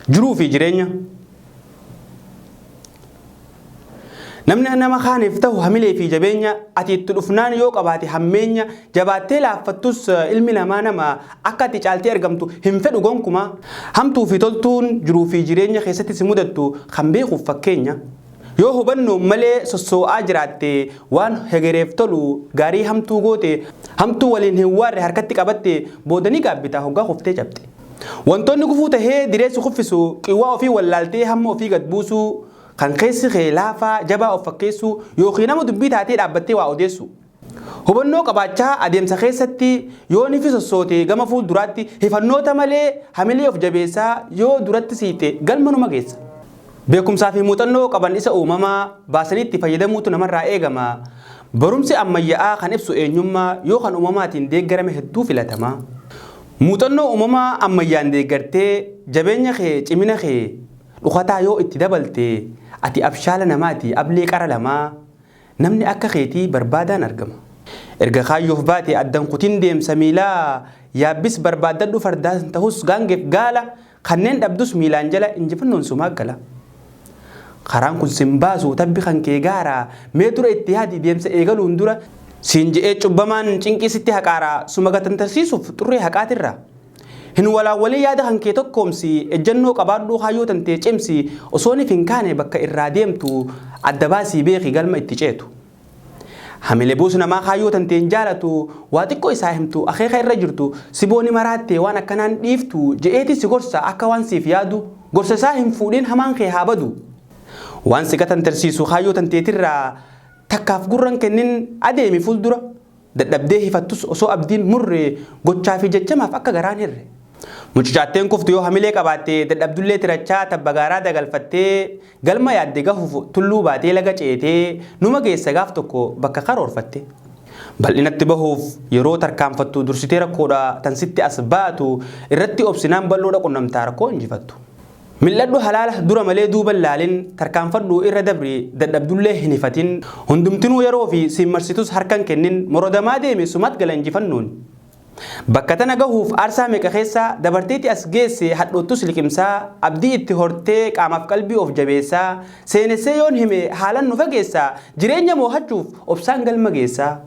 jiruu fi jireenya. Namni nama kaaniif ta'u hamilee fi jabeenya ati itti dhufnaan yoo qabaate hammeenya jabaattee laaffattus ilmi namaa nama akka ati caaltee argamtu hin fedhu gonkumaa. Hamtuu fi toltuun jiruu fi jireenya keessatti si mudattu kan beekuuf fakkeenya. Yoo hubannu malee sossoo'aa jiraatte waan hegereef tolu gaarii hamtuu goote hamtuu waliin hin waarre harkatti qabatte boodanii gaabbitaa hoggaa kuftee cabte. Wantoonni gufuu tahee direessu kuffisu qiwwaa ofii wallaaltee hamma ofii gad buusuu kan keessi kee laafaa jabaa of fakkeessu yookiin nama dubbii taatee dhaabbattee waa odeessu. Hubannoo qabaachaa adeemsa keessatti yoo nifi sossoote gama fuulduraatti hifannoota malee hamilee of jabeessaa yoo duratti siite galma numa geessa. Beekumsaa fi muuxannoo qaban isa uumamaa baasanii itti fayyadamuutu namarraa eegama. Barumsi ammayyaa'aa kan ibsu eenyummaa yoo kan uumamaatiin deeggarame hedduu filatamaa. Muuxannoo uumamaa ammayyaan deeggartee jabeenya kee cimina kee dhukataa yoo itti dabalte ati abshaala namaati ablee qara lamaa namni akka keetii barbaadaan argama. Erga kaayyoof baate addan kutiin deemsa miilaa yaabbis barbaadadhu fardaan tahus gaangeef gaala kanneen dhabdus miilaan jala injifannoon sumaa gala. Karaan kun simbaasu tabbi kan kee gaara mee dura itti yaadi deemsa eegaluun dura siin je'ee cubbamaan cinqisitti haqaaraa suma gatantarsiisuuf xurree haqaatirra. Hin walaawwalee yaada kan kee tokkoomsi ejjannoo qabaadhuu kaayyoo tantee cimsi osooniif hin kaane bakka irraa deemtu adda baasii beeki galma itti ceetu. Hamilee buusu namaa kaayyoo tantee hin jaalatu waa xiqqoo isaa himtu akeeka irra jirtu sibooni maraattee waan akkanaan dhiiftu je'eeti si gorsa akka waan siif yaadu gorsa isaa hin fuudhin hamaan kee haa badu. Waan si gatantarsiisu kaayyoo tanteetirraa takkaaf gurran kennin adeemi fuuldura dadhabdee hifattus osoo abdiin murre gochaa fi jechamaaf akka garaan hirre. Mucucaatteen kuftu yoo hamilee qabaatte dadhabdullee tirachaa tabba gaaraa dagalfattee galma yaadde gahuuf tulluu baatee laga ceetee numa geessa gaaf tokko bakka karoorfatte. Bal'inatti bahuuf yeroo tarkaanfattu dursitee rakkoodha tan sitti as baatu irratti obsinaan bal'oodha qunnamtaa rakkoo injifattu. Mil'adhu halaala dura malee duuba laalin tarkaanfadhu irra dabri dadhabdullee hin hifatin hundumtinuu yeroo fi simmarsitus harkan kennin morodamaa deeme sumat gala injifannoon. Bakka tana gahuuf aarsaa meeqa keessaa dabarteetti as geesse hadhoottus liqimsaa abdii itti hortee qaamaaf qalbii of jabeessaa seenessee yoon hime haalan nu fageessaa jireenya moo'achuuf obsaan galma geessaa.